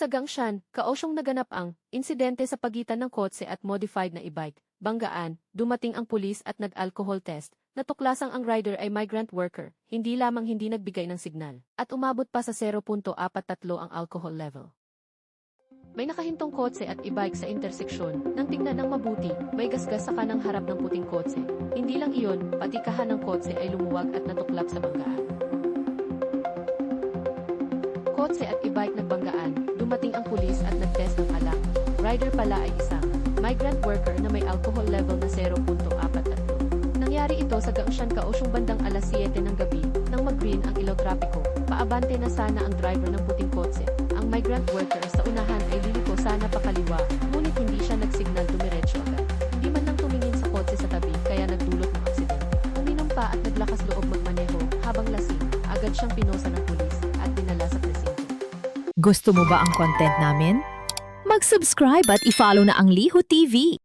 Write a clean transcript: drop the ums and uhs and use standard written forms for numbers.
Sa Gangshan, Kaohsiung naganap ang insidente sa pagitan ng kotse at modified na e-bike. Banggaan, dumating ang pulis at nag-alcohol test. Natuklasang ang rider ay migrant worker, hindi lamang hindi nagbigay ng signal, at umabot pa sa 0.43 ang alcohol level. May nakahintong kotse at e-bike sa interseksyon. Nang tingnan ng mabuti, may gasgas sa kanang harap ng puting kotse. Hindi lang iyon, pati kahan ng kotse ay lumuwag at natuklap sa banggaan. Kotse at e-bike nagbanggaan, dumating ang pulis at nag-test ng alak. Rider pala ay isang migrant worker na may alcohol level na 0.43. Nangyari ito sa Gangshan, Kaohsiung bandang alas 7 ng gabi, nang mag-green ang ilaw trapiko. Paabante na sana ang driver ng puting kotse. Ang migrant worker sa unahan ay liliko sana pakaliwa, ngunit hindi siya nagsignal dumiretso agad. Hindi man lang tumingin sa kotse sa tabi kaya nagdulot ng aksidente. Uminom pa at naglakas loob magmaneho, habang lasing, agad siyang pinosa ng pulis at dinala sa presinto. Gusto mo ba ang content namin? Mag-subscribe at i-follow na ang Liho TV.